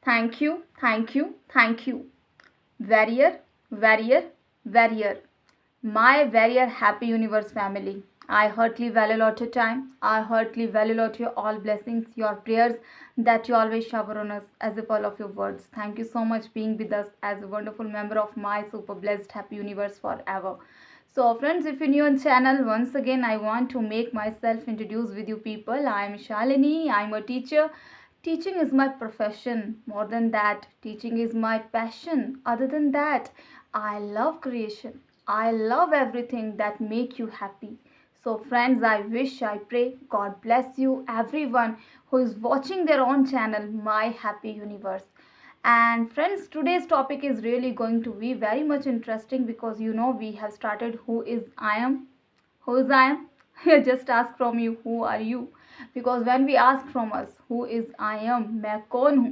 Thank you, thank you, thank you. Warrior, warrior, warrior. My warrior happy universe family. I heartily value lot your time. I heartily value lot your all blessings, your prayers that you always shower on us as a pearl of your words. Thank you so much being with us as a wonderful member of my super blessed happy universe forever. So friends, if you're new on channel, once again I want to make myself introduce with you people. I am Shalini. I am a teacher. Teaching is my profession. More than that, teaching is my passion. Other than that, I love creation. I love everything that make you happy. So friends, I wish, I pray, God bless you everyone who is watching their own channel, My Happy Universe. And friends, today's topic is really going to be very much interesting because we have started Who is I Am. Who is I am? I just ask from you, who are you? Because when we ask from us, who is I am, मैं कौन हूँ,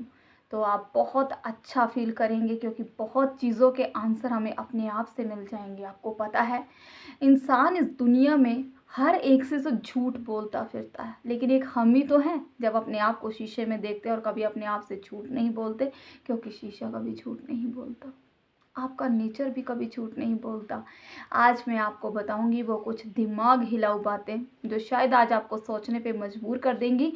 तो आप बहुत अच्छा feel करेंगे क्योंकि बहुत चीज़ों के आंसर हमें अपने आप से मिल जाएंगे। आपको पता है, इंसान इस दुनिया में हर एक से तो झूठ बोलता फिरता है, लेकिन एक हम ही तो हैं जब अपने आप को शीशे में देखते हैं और कभी अपने आप से झूठ नहीं बोलते, क्योंकि शीशा कभी झूठ नहीं बोलता। आपका नेचर भी कभी झूठ नहीं बोलता। आज मैं आपको बताऊंगी वो कुछ दिमाग हिलाऊ बातें जो शायद आज आपको सोचने पे मजबूर कर देंगी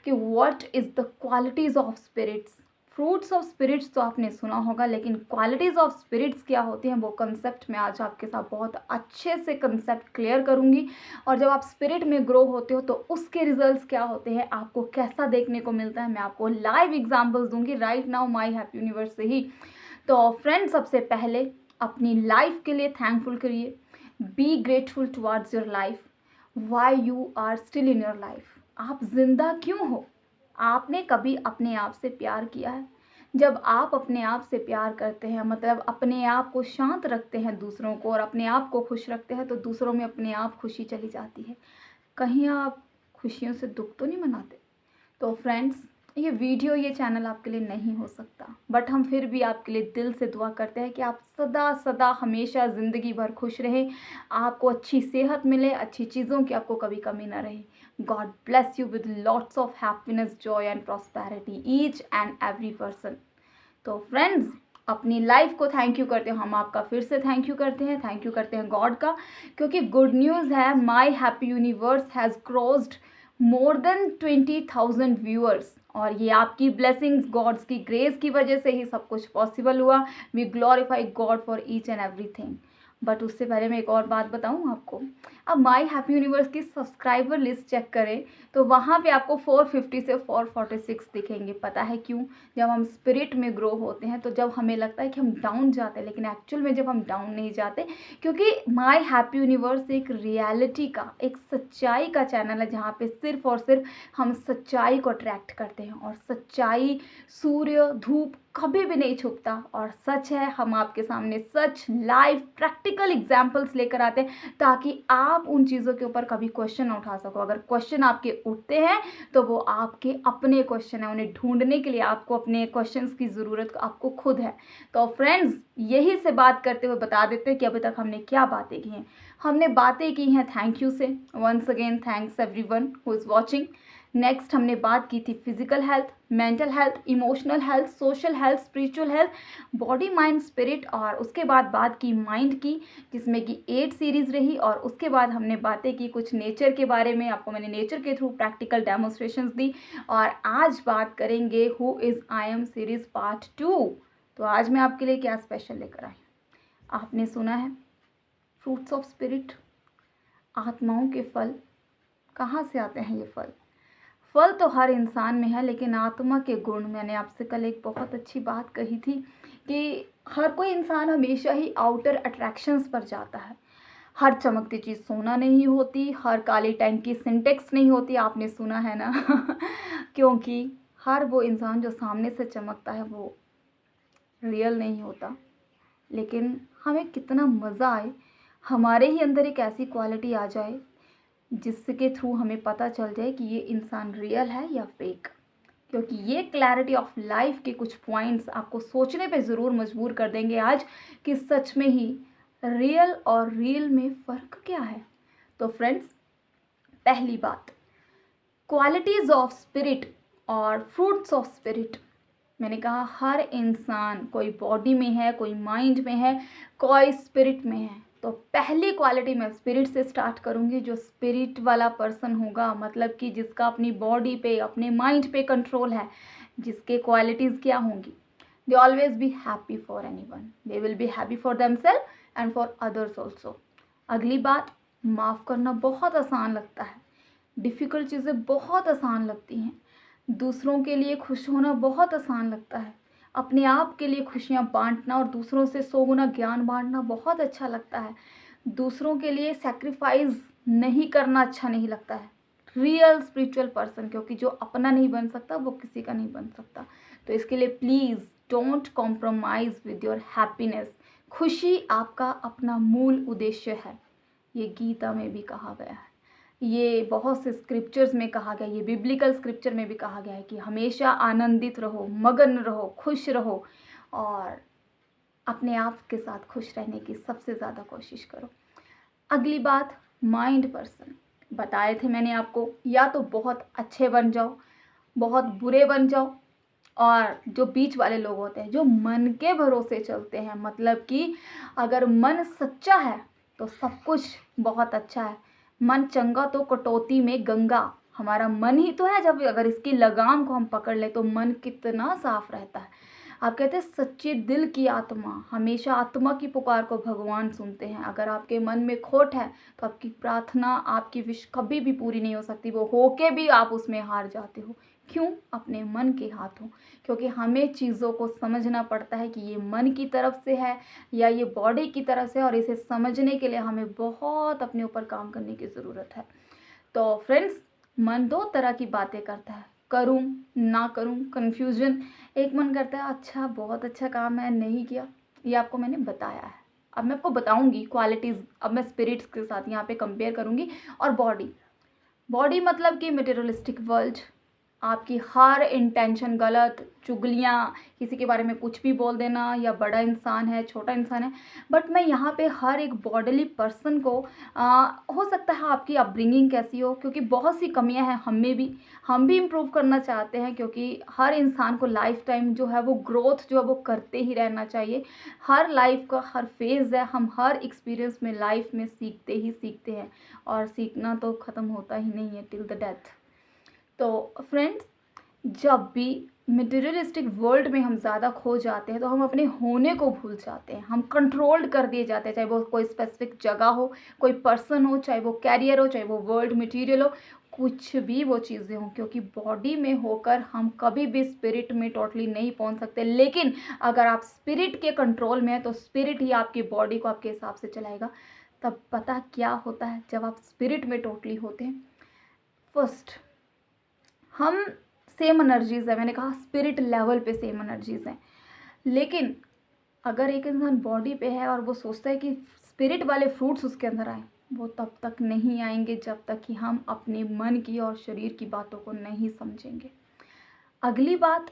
कि what is the qualities of spirits. Fruits of spirits तो आपने सुना होगा, लेकिन क्वालिटीज़ ऑफ स्पिरिट्स क्या होती हैं वो कंसेप्ट मैं आज आपके साथ बहुत अच्छे से कंसेप्ट क्लियर करूंगी। और जब आप स्पिरिट में ग्रो होते हो तो उसके रिजल्ट्स क्या होते हैं, आपको कैसा देखने को मिलता है, मैं आपको लाइव एग्जाम्पल्स दूंगी right now my happy universe से ही। तो फ्रेंड्स, सबसे पहले अपनी लाइफ के लिए थैंकफुल करिए। Be grateful towards your life. Why you are still in your life. आप जिंदा क्यों हो? आपने कभी अपने आप से प्यार किया है? जब आप अपने आप से प्यार करते हैं, मतलब अपने आप को शांत रखते हैं दूसरों को और अपने आप को खुश रखते हैं, तो दूसरों में अपने आप खुशी चली जाती है। कहीं आप खुशियों से दुख तो नहीं मनाते? तो फ्रेंड्स, ये वीडियो, ये चैनल आपके लिए नहीं हो सकता, बट हम फिर भी आपके लिए दिल से दुआ करते हैं कि आप सदा सदा हमेशा ज़िंदगी भर खुश रहें, आपको अच्छी सेहत मिले, अच्छी चीज़ों की आपको कभी कमी ना रहे। God bless you with lots of happiness, Joy and prosperity each and every person. तो फ्रेंड्स, अपनी लाइफ को थैंक यू करते हैं, हम आपका फिर से थैंक यू करते हैं गॉड का, क्योंकि गुड न्यूज़ है, माई happy universe has crossed more than 20,000 viewers. और ये आपकी ब्लेसिंग्स, गॉड्स की ग्रेस की वजह से ही सब कुछ पॉसिबल हुआ। We glorify God for each and everything. But उससे पहले मैं एक और बात बताऊं आपको। अब माई हैप्पी यूनिवर्स की सब्सक्राइबर लिस्ट चेक करें तो वहाँ पे आपको 450 से 446 दिखेंगे। पता है क्यों? जब हम स्पिरिट में ग्रो होते हैं तो जब हमें लगता है कि हम डाउन जाते हैं, लेकिन एक्चुअल में जब हम डाउन नहीं जाते, क्योंकि माई हैप्पी यूनिवर्स एक रियलिटी का, एक सच्चाई का चैनल है जहाँ पे सिर्फ और सिर्फ हम सच्चाई को अट्रैक्ट करते हैं। और सच्चाई, सूर्य, धूप कभी भी नहीं छुपता। और सच है, हम आपके सामने सच, लाइव, प्रैक्टिकल एग्जाम्पल्स लेकर आते हैं ताकि आप उन चीज़ों के ऊपर कभी क्वेश्चन ना उठा सको। अगर क्वेश्चन आपके उठते हैं तो वो आपके अपने क्वेश्चन है, उन्हें ढूंढने के लिए आपको अपने क्वेश्चंस की ज़रूरत आपको खुद है। तो फ्रेंड्स, यही से बात करते हुए बता देते हैं कि अभी तक हमने क्या बातें की हैं। हमने बातें की हैं थैंक यू से। Once again thanks everyone who is watching. Next हमने बात की थी physical health, mental health, emotional health, social health, spiritual health, body, mind, spirit. और उसके बाद बात की माइंड की, जिसमें कि 8 सीरीज़ रही। और उसके बाद हमने बातें की कुछ नेचर के बारे में, आपको मैंने नेचर के थ्रू प्रैक्टिकल डेमोन्स्ट्रेशंस दी। और आज बात करेंगे who is I am series part 2। तो आज मैं आपके लिए क्या स्पेशल लेकर आई? आपने सुना है फ्रूट्स ऑफ स्पिरिट, आत्माओं के फल। कहाँ से आते हैं ये फल? फल तो हर इंसान में है, लेकिन आत्मा के गुण, मैंने आपसे कल एक बहुत अच्छी बात कही थी कि हर कोई इंसान हमेशा ही आउटर अट्रैक्शंस पर जाता है। हर चमकती चीज़ सोना नहीं होती, हर काली टंकी सिंटेक्स नहीं होती, आपने सुना है ना? क्योंकि हर वो इंसान जो सामने से चमकता है वो रियल नहीं होता। लेकिन हमें कितना मज़ा आए, हमारे ही अंदर एक ऐसी क्वालिटी आ जाए जिसके थ्रू हमें पता चल जाए कि ये इंसान रियल है या फेक। क्योंकि ये क्लैरिटी ऑफ लाइफ के कुछ पॉइंट्स आपको सोचने पे ज़रूर मजबूर कर देंगे आज कि सच में ही रियल और रियल में फ़र्क क्या है। तो फ्रेंड्स, पहली बात, क्वालिटीज़ ऑफ स्पिरिट और फ्रूट्स ऑफ स्पिरिट। मैंने कहा हर इंसान, कोई बॉडी में है, कोई माइंड में है, कोई स्पिरिट में है। तो पहली क्वालिटी मैं स्पिरिट से स्टार्ट करूँगी। जो स्पिरिट वाला पर्सन होगा, मतलब कि जिसका अपनी बॉडी पे, अपने माइंड पे कंट्रोल है, जिसके क्वालिटीज़ क्या होंगी? They always be happy for anyone, they will be happy for themselves and for others also. अगली बात, माफ़ करना बहुत आसान लगता है, डिफ़िकल्ट चीज़ें बहुत आसान लगती हैं। दूसरों के लिए खुश होना बहुत आसान लगता है, अपने आप के लिए खुशियाँ बांटना और दूसरों से 100 गुना ज्ञान बांटना बहुत अच्छा लगता है। दूसरों के लिए सैक्रिफाइस नहीं करना अच्छा नहीं लगता है। रियल स्पिरिचुअल पर्सन, क्योंकि जो अपना नहीं बन सकता वो किसी का नहीं बन सकता। तो इसके लिए please don't compromise with your happiness. खुशी आपका अपना मूल उद्देश्य है। ये गीता में भी कहा गया है, ये बहुत से स्क्रिप्चर्स में कहा गया है, ये बिब्लिकल स्क्रिप्चर में भी कहा गया है कि हमेशा आनंदित रहो, मगन रहो, खुश रहो और अपने आप के साथ खुश रहने की सबसे ज़्यादा कोशिश करो। अगली बात, माइंड पर्सन। बताए थे मैंने आपको, या तो बहुत अच्छे बन जाओ, बहुत बुरे बन जाओ, और जो बीच वाले लोग होते हैं जो मन के भरोसे चलते हैं, मतलब कि अगर मन सच्चा है तो सब कुछ बहुत अच्छा है। मन चंगा तो कटौती में गंगा। हमारा मन ही तो है, जब अगर इसकी लगाम को हम पकड़ ले तो मन कितना साफ रहता है। आप कहते हैं सच्चे दिल की आत्मा, हमेशा आत्मा की पुकार को भगवान सुनते हैं। अगर आपके मन में खोट है तो आपकी प्रार्थना, आपकी विश कभी भी पूरी नहीं हो सकती, वो होके भी आप उसमें हार जाते हो। क्यों? अपने मन के हाथों। क्योंकि हमें चीज़ों को समझना पड़ता है कि ये मन की तरफ से है या ये बॉडी की तरफ से, और इसे समझने के लिए हमें बहुत अपने ऊपर काम करने की ज़रूरत है। तो फ्रेंड्स, मन दो तरह की बातें करता है, करूं ना करूं, कन्फ्यूजन। एक मन करता है अच्छा बहुत अच्छा काम है, नहीं किया। ये आपको मैंने बताया है। अब मैं आपको बताऊंगी क्वालिटीज़, अब मैं स्पिरिट्स के साथ यहाँ पे कंपेयर करूंगी। और बॉडी, बॉडी मतलब कि मटेरियलिस्टिक वर्ल्ड, आपकी हर इंटेंशन गलत, चुगलियाँ, किसी के बारे में कुछ भी बोल देना, या बड़ा इंसान है, छोटा इंसान है। बट मैं यहाँ पे हर एक बॉडीली पर्सन को हो सकता है आपकी अपब्रिंगिंग कैसी हो, क्योंकि बहुत सी कमियां हैं हम में भी, हम भी इम्प्रूव करना चाहते हैं, क्योंकि हर इंसान को लाइफ टाइम जो है वो ग्रोथ जो है वो करते ही रहना चाहिए। हर लाइफ का हर फेज़ है, हम हर एक्सपीरियंस में लाइफ में सीखते ही सीखते हैं, और सीखना तो ख़त्म होता ही नहीं है टिल द डेथ। तो फ्रेंड्स, जब भी मटेरियलिस्टिक वर्ल्ड में हम ज़्यादा खो जाते हैं तो हम अपने होने को भूल जाते हैं, हम कंट्रोल्ड कर दिए जाते हैं। चाहे वो कोई स्पेसिफिक जगह हो, कोई पर्सन हो, चाहे वो कैरियर हो, चाहे वो वर्ल्ड मटेरियल हो, कुछ भी वो चीज़ें हों, क्योंकि बॉडी में होकर हम कभी भी स्पिरिट में टोटली नहीं पहुंच सकते। लेकिन अगर आप स्पिरिट के कंट्रोल में हैं तो स्पिरिट ही आपकी बॉडी को आपके हिसाब से चलाएगा। तब पता क्या होता है जब आप स्पिरिट में टोटली होते हैं? फर्स्ट, हम सेम एनर्जीज़ है, मैंने कहा स्पिरिट लेवल पे सेम एनर्जीज़ हैं। लेकिन अगर एक इंसान बॉडी पे है और वो सोचता है कि स्पिरिट वाले फ्रूट्स उसके अंदर आए, वो तब तक नहीं आएंगे जब तक कि हम अपने मन की और शरीर की बातों को नहीं समझेंगे। अगली बात,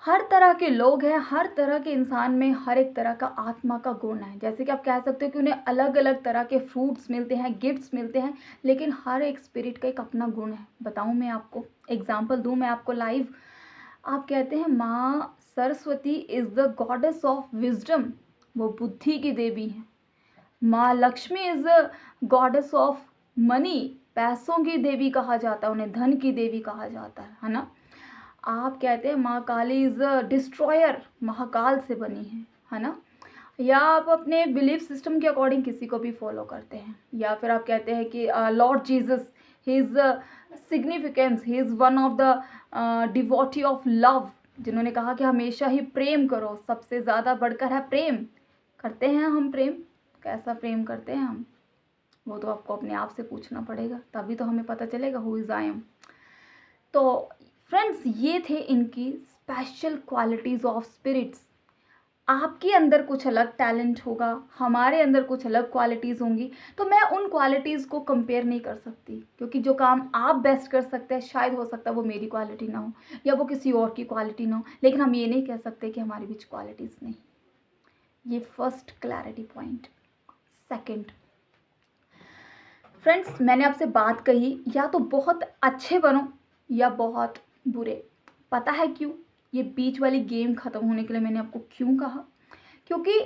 हर तरह के लोग हैं, हर तरह के इंसान में हर एक तरह का आत्मा का गुण है। जैसे कि आप कह सकते हो कि उन्हें अलग अलग तरह के फ्रूट्स मिलते हैं, गिफ्ट्स मिलते हैं, लेकिन हर एक स्पिरिट का एक अपना गुण है। बताऊं मैं आपको, एग्जांपल दूं मैं आपको लाइव। आप कहते हैं माँ Saraswati is the goddess of wisdom, वो बुद्धि की देवी है। माँ Lakshmi is the goddess of money, पैसों की देवी कहा जाता है उन्हें, धन की देवी कहा जाता है ना। आप कहते हैं माँ काली इज़ अ डिस्ट्रॉयर, महाकाल से बनी है ना। या आप अपने बिलीफ सिस्टम के अकॉर्डिंग किसी को भी फॉलो करते हैं। या फिर आप कहते हैं कि Lord Jesus, he is significance, he is one of the devotee of love, जिन्होंने कहा कि हमेशा ही प्रेम करो, सबसे ज़्यादा बढ़कर है प्रेम। करते हैं हम प्रेम? कैसा प्रेम करते हैं हम? वो तो आपको अपने आप से पूछना पड़ेगा, तभी तो हमें पता चलेगा हु इज़ आई एम। तो फ्रेंड्स, ये थे इनकी स्पेशल क्वालिटीज़ ऑफ स्पिरिट्स। आपके अंदर कुछ अलग टैलेंट होगा, हमारे अंदर कुछ अलग क्वालिटीज़ होंगी, तो मैं उन क्वालिटीज़ को कंपेयर नहीं कर सकती, क्योंकि जो काम आप बेस्ट कर सकते हैं शायद हो सकता है वो मेरी क्वालिटी ना हो या वो किसी और की क्वालिटी ना हो। लेकिन हम ये नहीं कह सकते कि हमारे बीच क्वालिटीज़ नहीं। ये first clarity point. Second, friends, मैंने आपसे बात कही या तो बहुत अच्छे बनो या बहुत बुरे। पता है क्यों? ये बीच वाली गेम ख़त्म होने के लिए मैंने आपको क्यों कहा, क्योंकि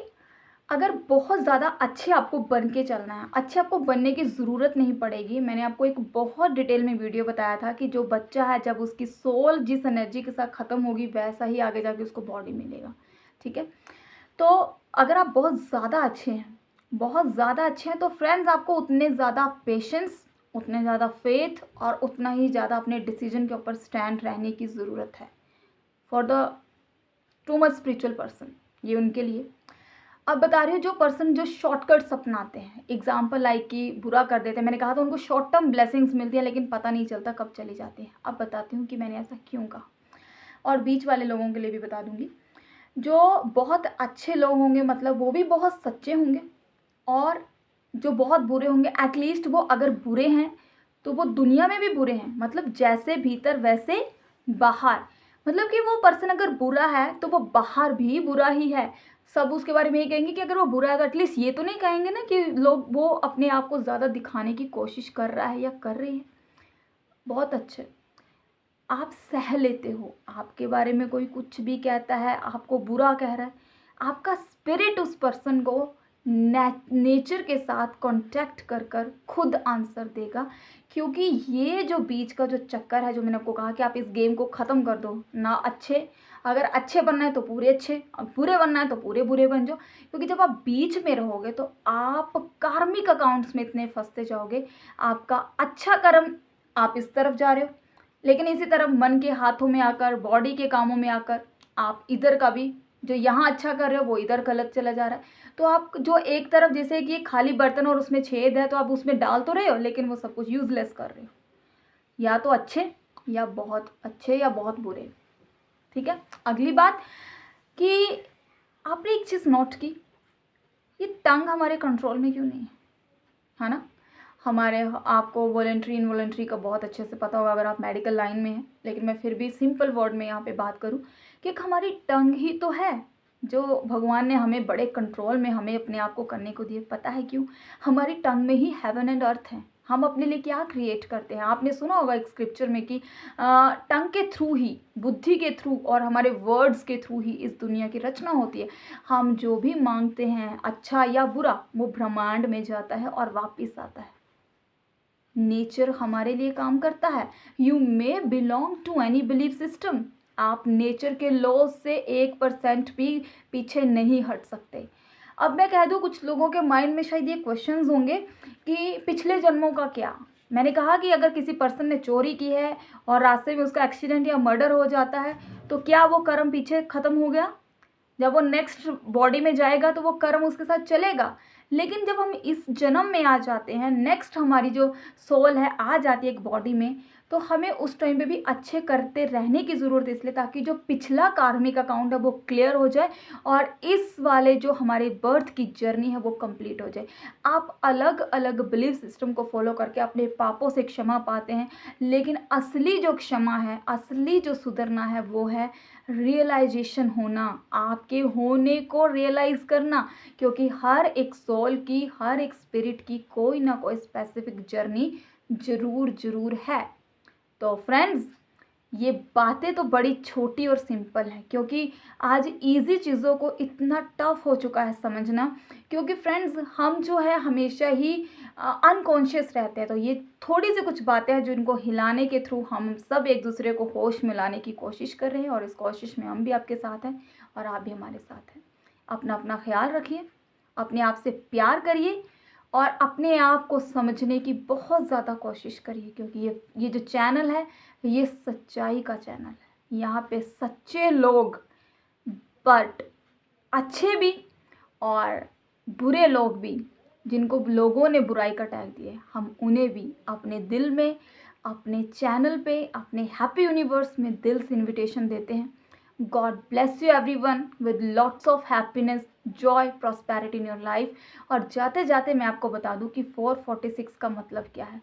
अगर बहुत ज़्यादा अच्छे आपको बन के चलना है, अच्छे आपको बनने की ज़रूरत नहीं पड़ेगी। मैंने आपको एक बहुत डिटेल में वीडियो बताया था कि जो बच्चा है जब उसकी सोल जिस एनर्जी के साथ ख़त्म होगी वैसा ही आगे जाके उसको बॉडी मिलेगा, ठीक है। तो अगर आप बहुत ज़्यादा अच्छे हैं, बहुत ज़्यादा अच्छे हैं, तो फ्रेंड्स आपको उतने ज़्यादा पेशेंस, उतने ज़्यादा फेथ और उतना ही ज़्यादा अपने डिसीजन के ऊपर स्टैंड रहने की ज़रूरत है for the too much spiritual person. ये उनके लिए। अब बता रही हूँ जो पर्सन जो शॉर्टकट्स अपनाते हैं, एग्जाम्पल लाइक कि बुरा कर देते हैं, मैंने कहा था उनको शॉर्ट टर्म ब्लेसिंग्स मिलती हैं लेकिन पता नहीं चलता कब चली जाती हैं। अब बताती हूँ कि मैंने ऐसा क्यों कहा, और बीच वाले लोगों के लिए भी बता दूँगी। जो बहुत अच्छे लोग होंगे मतलब वो भी बहुत सच्चे होंगे, और जो बहुत बुरे होंगे एटलीस्ट वो अगर बुरे हैं तो वो दुनिया में भी बुरे हैं, मतलब जैसे भीतर वैसे बाहर। मतलब कि वो पर्सन अगर बुरा है तो वो बाहर भी बुरा ही है। सब उसके बारे में ये कहेंगे कि अगर वो बुरा है तो एटलीस्ट ये तो नहीं कहेंगे ना कि लोग वो अपने आप को ज़्यादा दिखाने की कोशिश कर रहा है या कर रही है। बहुत अच्छे आप सह लेते हो, आपके बारे में कोई कुछ भी कहता है, आपको बुरा कह रहा है, आपका स्पिरिट उस पर्सन को नेचर के साथ कांटेक्ट कर कर खुद आंसर देगा। क्योंकि ये जो बीच का जो चक्कर है, जो मैंने आपको कहा कि आप इस गेम को ख़त्म कर दो ना। अच्छे अगर अच्छे बनना है तो पूरे अच्छे, और बुरे बनना है तो पूरे बुरे बन जाओ। क्योंकि जब आप बीच में रहोगे तो आप कार्मिक अकाउंट्स में इतने फंसते जाओगे। आपका अच्छा कर्म आप इस तरफ जा रहे हो, लेकिन इसी तरह मन के हाथों में आकर, बॉडी के कामों में आकर आप इधर का भी जो यहाँ अच्छा कर रहे हो वो इधर गलत चला जा रहा है। तो आप जो एक तरफ जैसे कि खाली बर्तन और उसमें छेद है तो आप उसमें डाल तो रहे हो लेकिन वो सब कुछ यूजलेस कर रहे हो, या तो अच्छे या बहुत अच्छे या बहुत बुरे। ठीक है। अगली बात कि आपने एक चीज़ नोट की, ये टंग हमारे कंट्रोल में क्यों नहीं है ना। हमारे आपको वॉलेंट्री इनवॉलेंट्री का बहुत अच्छे से पता होगा अगर आप मेडिकल लाइन में हैं, लेकिन मैं फिर भी सिंपल वर्ड में यहाँ पे बात करूँ कि एक हमारी टंग ही तो है जो भगवान ने हमें बड़े कंट्रोल में हमें अपने आप को करने को दिए। पता है क्यों? हमारी टंग में ही हेवन एंड अर्थ है। हम अपने लिए क्या क्रिएट करते हैं, आपने सुना होगा एक स्क्रिप्चर में कि टंग के थ्रू ही, बुद्धि के थ्रू और हमारे वर्ड्स के थ्रू ही इस दुनिया की रचना होती है। हम जो भी मांगते हैं अच्छा या बुरा वो ब्रह्मांड में जाता है और वापिस आता है। नेचर हमारे लिए काम करता है। You may belong to any belief system, आप नेचर के लॉ से 1% भी पीछे नहीं हट सकते। अब मैं कह दूं कुछ लोगों के माइंड में शायद ये क्वेश्चंस होंगे कि पिछले जन्मों का क्या। मैंने कहा कि अगर किसी पर्सन ने चोरी की है और रास्ते में उसका एक्सीडेंट या मर्डर हो जाता है तो क्या वो कर्म पीछे ख़त्म हो गया? जब वो नेक्स्ट बॉडी में जाएगा तो वो कर्म उसके साथ चलेगा। लेकिन जब हम इस जन्म में आ जाते हैं, नेक्स्ट हमारी जो सोल है आ जाती है एक बॉडी में, तो हमें उस टाइम पे भी अच्छे करते रहने की ज़रूरत है, इसलिए ताकि जो पिछला कार्मिक अकाउंट है वो क्लियर हो जाए और इस वाले जो हमारे बर्थ की जर्नी है वो कंप्लीट हो जाए। आप अलग अलग बिलीफ सिस्टम को फॉलो करके अपने पापों से क्षमा पाते हैं, लेकिन असली जो क्षमा है, असली जो सुधरना है वो है रियलाइजेशन होना, आपके होने को रियलाइज़ करना। क्योंकि हर एक सोल की, हर एक स्पिरिट की कोई ना कोई स्पेसिफिक जर्नी ज़रूर है। तो फ्रेंड्स, ये बातें तो बड़ी छोटी और सिंपल हैं, क्योंकि आज इजी चीज़ों को इतना टफ हो चुका है समझना। क्योंकि फ्रेंड्स हम जो है हमेशा ही अनकॉन्शियस रहते हैं। तो ये थोड़ी सी कुछ बातें हैं जो इनको हिलाने के थ्रू हम सब एक दूसरे को होश में लाने की कोशिश कर रहे हैं, और इस कोशिश में हम भी आपके साथ हैं और आप भी हमारे साथ हैं। अपना अपना ख्याल रखिए, अपने आप से प्यार करिए और अपने आप को समझने की बहुत ज़्यादा कोशिश करिए। क्योंकि ये जो चैनल है ये सच्चाई का चैनल है। यहाँ पे सच्चे लोग, बट अच्छे भी और बुरे लोग भी, जिनको लोगों ने बुराई का टैग दिए, हम उन्हें भी अपने दिल में, अपने चैनल पे, अपने हैप्पी यूनिवर्स में दिल से इनविटेशन देते हैं। God bless you everyone with lots of happiness, Joy, prosperity in your life. और जाते जाते मैं आपको बता दूं कि 446 का मतलब क्या है।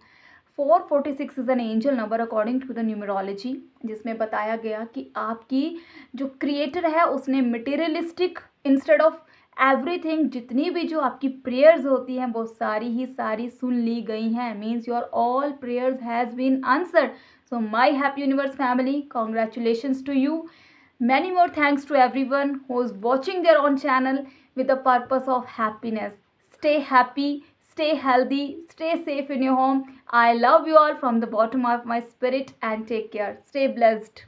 446 is an angel number according to the numerology, जिसमें बताया गया कि आपकी जो क्रिएटर है उसने मटेरियलिस्टिक इंस्टेड ऑफ एवरीथिंग, जितनी भी जो आपकी प्रेयर्स होती हैं वो सारी ही सारी सुन ली गई हैं। Means your all prayers has been answered. So my happy universe family, congratulations to you. Many more thanks to everyone who is watching their own channel with the purpose of happiness. Stay happy, stay healthy, stay safe in your home. I love you all from the bottom of my spirit and take care. Stay blessed.